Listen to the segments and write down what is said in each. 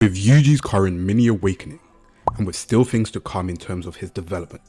With Yuji's current mini awakening, and with still things to come in terms of his development,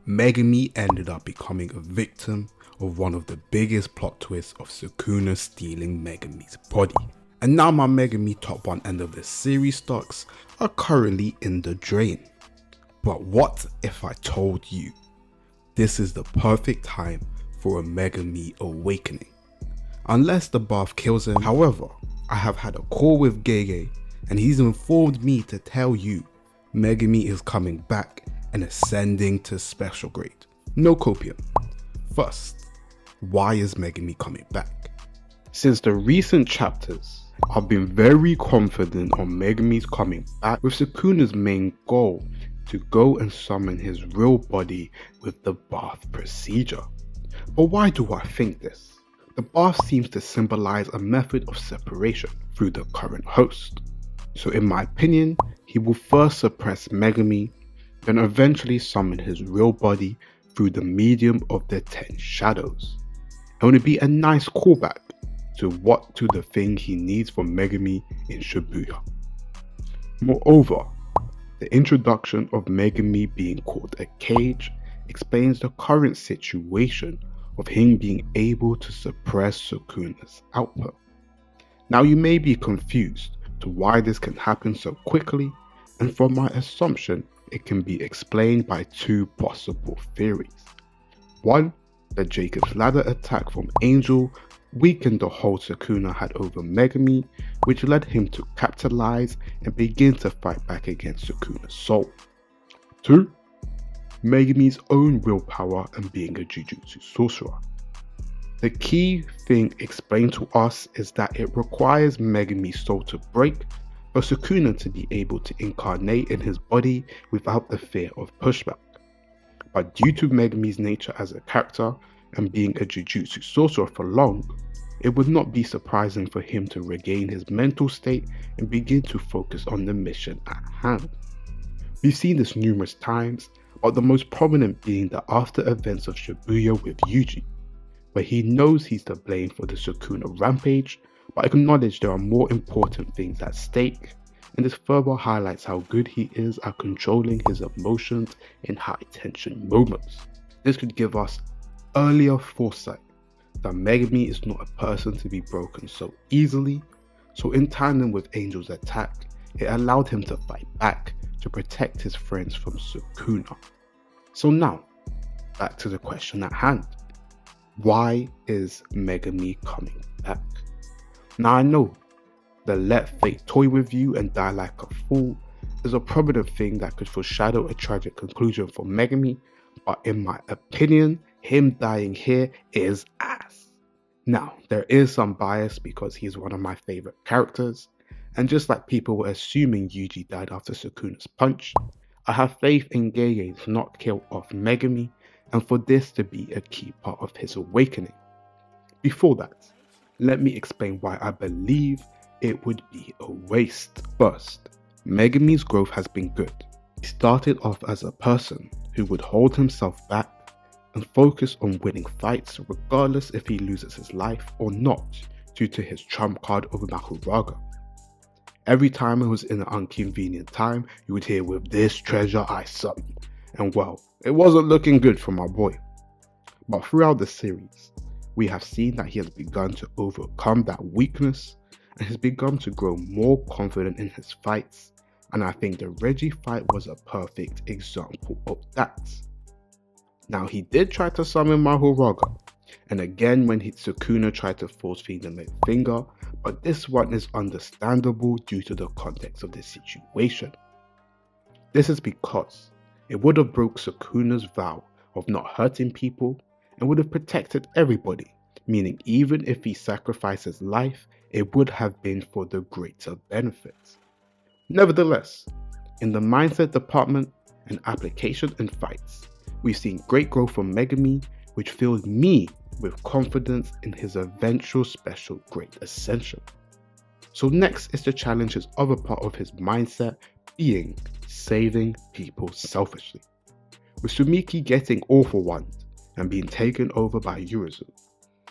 Megumi ended up becoming a victim of one of the biggest plot twists of Sukuna stealing Megumi's body. And now my Megumi top 1 end of the series stocks are currently in the drain. But what if I told you this is the perfect time for a Megumi awakening? Unless the bath kills him. However, I have had a call with Gege and he's informed me to tell you Megumi is coming back and ascending to special grade. No copium. First, why is Megumi coming back? Since the recent chapters, I've been very confident on Megumi's coming back, with Sukuna's main goal to go and summon his real body with the bath procedure. But why do I think this? The bath seems to symbolize a method of separation through the current host. So in my opinion, he will first suppress Megumi, then eventually summon his real body through the medium of the 10 shadows. It would be a nice callback to the thing he needs from Megumi in Shibuya. Moreover, the introduction of Megumi being called a cage explains the current situation of him being able to suppress Sukuna's output. Now you may be confused to why this can happen so quickly, and from my assumption it can be explained by two possible theories. One, that Jacob's ladder attack from Angel weakened the hold Sukuna had over Megumi, which led him to capitalize and begin to fight back against Sukuna's soul. 2. Megumi's own willpower and being a Jujutsu sorcerer. The key thing explained to us is that it requires Megumi's soul to break for Sukuna to be able to incarnate in his body without the fear of pushback. But due to Megumi's nature as a character and being a Jujutsu sorcerer for long, it would not be surprising for him to regain his mental state and begin to focus on the mission at hand. We've seen this numerous times, but the most prominent being the after events of Shibuya with Yuji, where he knows he's to blame for the Sukuna rampage, but acknowledge there are more important things at stake, and this further highlights how good he is at controlling his emotions in high tension moments. This could give us earlier foresight that Megumi is not a person to be broken so easily, so in tandem with Angel's attack, it allowed him to fight back to protect his friends from Sukuna. So now, back to the question at hand. Why is Megumi coming back? Now I know the let fate toy with you and die like a fool is a prominent thing that could foreshadow a tragic conclusion for Megumi, but in my opinion, him dying here is ass. Now, there is some bias because he's one of my favorite characters, and just like people were assuming Yuji died after Sukuna's punch, I have faith in Gege to not kill off Megumi and for this to be a key part of his awakening. Before that, let me explain why I believe it would be a waste. First, Megumi's growth has been good. He started off as a person who would hold himself back and focus on winning fights regardless if he loses his life or not due to his trump card of Mahuraga. Every time it was in an inconvenient time, you would hear "with this treasure I summon," and well, it wasn't looking good for my boy. But throughout the series, we have seen that he has begun to overcome that weakness and has begun to grow more confident in his fights, and I think the Reggie fight was a perfect example of that. Now he did try to summon Mahuraga, and again when Sukuna tried to force feed him a finger, but this one is understandable due to the context of the situation. This is because it would have broke Sukuna's vow of not hurting people and would have protected everybody, meaning even if he sacrificed his life, it would have been for the greater benefit. Nevertheless, in the mindset department and application and fights, we've seen great growth from Megumi, which filled me with confidence in his eventual special grade ascension. So next is to challenge his other part of his mindset, being saving people selfishly. With Sumiki getting all for one and being taken over by Urizu,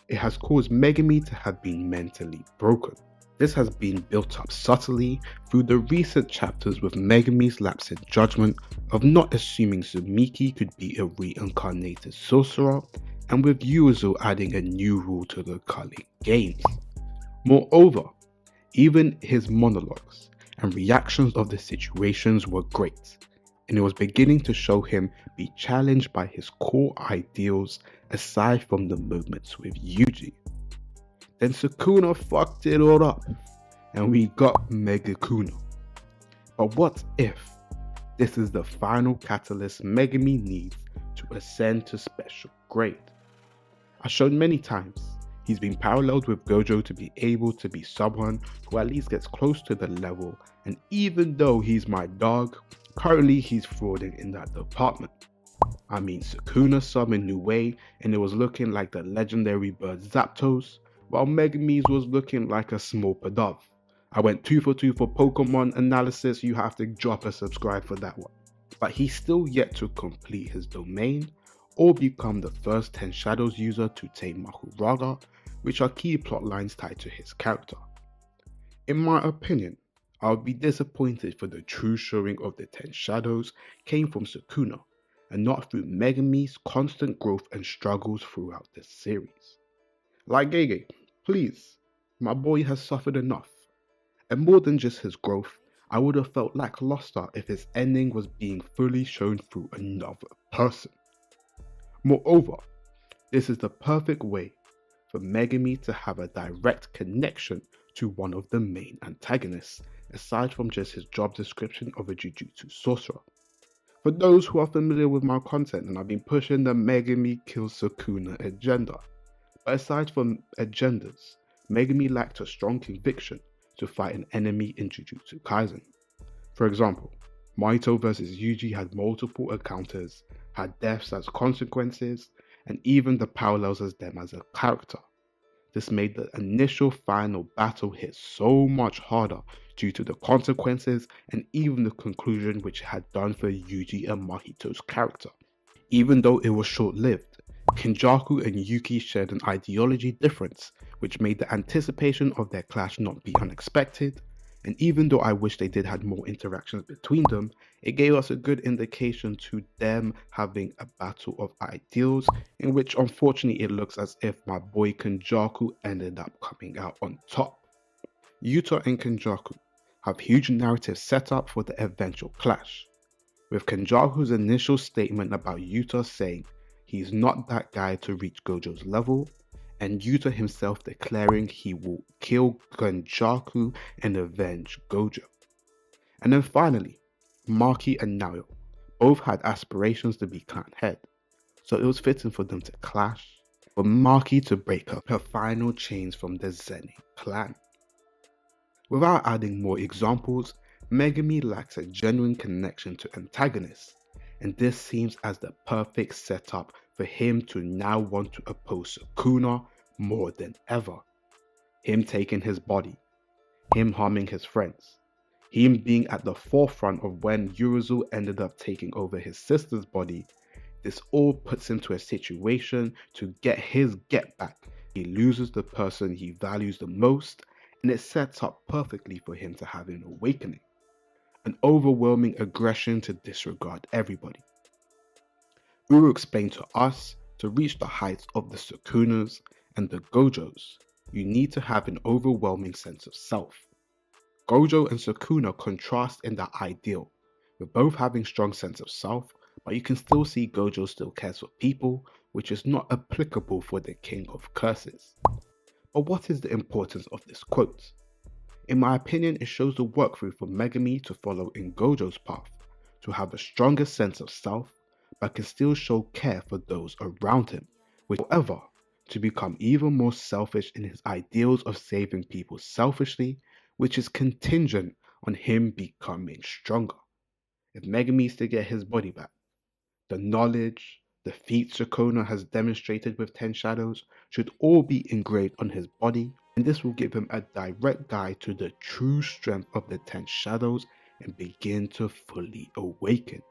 it has caused Megumi to have been mentally broken. This has been built up subtly through the recent chapters with Megumi's lapse in judgment of not assuming Sumiki could be a reincarnated sorcerer, and with Yuzo adding a new rule to the culling games. Moreover, even his monologues and reactions of the situations were great, and it was beginning to show him be challenged by his core ideals aside from the moments with Yuji. Then Sukuna fucked it all up, and we got Megakuna. But what if this is the final catalyst Megumi needs to ascend to special grade? As shown many times, he's been paralleled with Gojo to be able to be someone who at least gets close to the level, and even though he's my dog, currently he's frauding in that department. I mean, Sukuna summoned Nue and it was looking like the legendary bird Zapdos, while Megumi's was looking like a small Pidove. I went 2 for 2 for Pokemon analysis, you have to drop a subscribe for that one. But he's still yet to complete his domain or become the first 10 Shadows user to tame Makuraga, which are key plotlines tied to his character. In my opinion, I would be disappointed for the true showing of the 10 Shadows came from Sukuna, and not through Megumi's constant growth and struggles throughout the series. Like Gege, please, my boy has suffered enough. And more than just his growth, I would have felt lackluster if his ending was being fully shown through another person. Moreover, this is the perfect way for Megumi to have a direct connection to one of the main antagonists, aside from just his job description of a Jujutsu sorcerer. For those who are familiar with my content, and I've been pushing the Megumi kills Sukuna agenda. But aside from agendas, Megumi lacked a strong conviction to fight an enemy in Jujutsu Kaisen. For example, Mahito vs Yuji had multiple encounters, had deaths as consequences, and even the parallels as them as a character. This made the initial final battle hit so much harder due to the consequences and even the conclusion which it had done for Yuji and Mahito's character. Even though it was short-lived, Kenjaku and Yuki shared an ideology difference, which made the anticipation of their clash not be unexpected, and even though I wish they did have more interactions between them, it gave us a good indication to them having a battle of ideals, in which unfortunately it looks as if my boy Kenjaku ended up coming out on top. Yuta and Kenjaku have huge narratives set up for the eventual clash, with Kenjaku's initial statement about Yuta saying he's not that guy to reach Gojo's level, and Yuta himself declaring he will kill Kenjaku and avenge Gojo. And then finally, Maki and Naoya both had aspirations to be clan head, so it was fitting for them to clash, for Maki to break up her final chains from the Zenin clan. Without adding more examples, Megumi lacks a genuine connection to antagonists, and this seems as the perfect setup for him to now want to oppose Sukuna more than ever. Him taking his body, him harming his friends, him being at the forefront of when Urizu ended up taking over his sister's body, this all puts him to a situation to get his get back. He loses the person he values the most, and it sets up perfectly for him to have an awakening. An overwhelming aggression to disregard everybody. Uru explained to us, to reach the heights of the Sukunas and the Gojos, you need to have an overwhelming sense of self. Gojo and Sukuna contrast in that ideal, with both having strong sense of self, but you can still see Gojo still cares for people, which is not applicable for the King of Curses. But what is the importance of this quote? In my opinion, it shows the work through for Megumi to follow in Gojo's path, to have a stronger sense of self, but can still show care for those around him, which however, to become even more selfish in his ideals of saving people selfishly, which is contingent on him becoming stronger. If Megumi is to get his body back, the knowledge, the feats Sukuna has demonstrated with 10 Shadows should all be engraved on his body, and this will give him a direct guide to the true strength of the 10 Shadows and begin to fully awaken.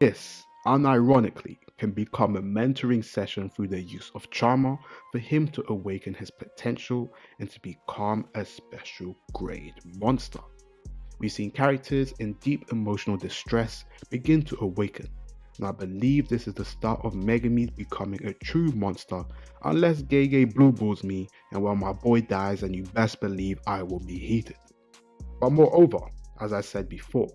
This, unironically can become a mentoring session through the use of trauma for him to awaken his potential and to become a special grade monster. We've seen characters in deep emotional distress begin to awaken, and I believe this is the start of Megumi becoming a true monster, unless Gege blueballs me and when my boy dies, and you best believe I will be heated. But moreover, as I said before,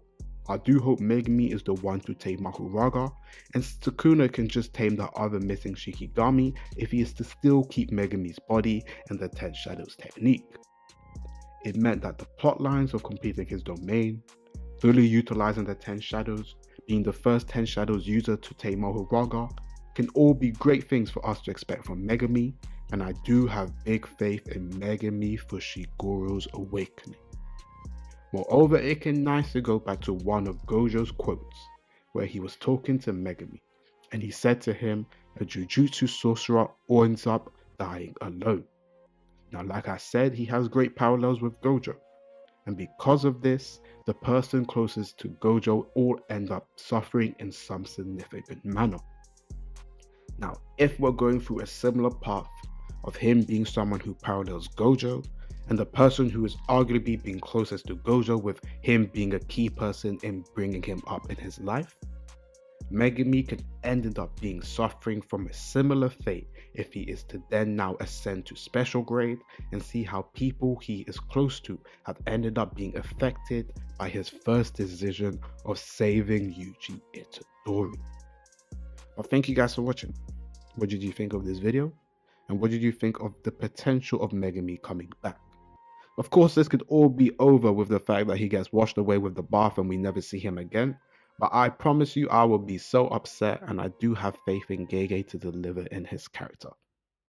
I do hope Megumi is the one to tame Mahuraga, and Sukuna can just tame the other missing Shikigami if he is to still keep Megumi's body and the 10 Shadows technique. It meant that the plot lines of completing his domain, fully utilizing the 10 Shadows, being the first 10 Shadows user to tame Mahuraga, can all be great things for us to expect from Megumi, and I do have big faith in Megumi for Shigoru's awakening. Moreover, it can nicely go back to one of Gojo's quotes, where he was talking to Megumi, and he said to him, a Jujutsu sorcerer ends up dying alone. Now, like I said, he has great parallels with Gojo, and because of this, the person closest to Gojo all end up suffering in some significant manner. Now, if we're going through a similar path of him being someone who parallels Gojo, and the person who is arguably being closest to Gojo with him being a key person in bringing him up in his life, Megumi could end up being suffering from a similar fate if he is to then now ascend to special grade and see how people he is close to have ended up being affected by his first decision of saving Yuji Itadori. But thank you guys for watching. What did you think of this video? And what did you think of the potential of Megumi coming back? Of course, this could all be over with the fact that he gets washed away with the bath and we never see him again. But I promise you, I will be so upset, and I do have faith in Gege to deliver in his character.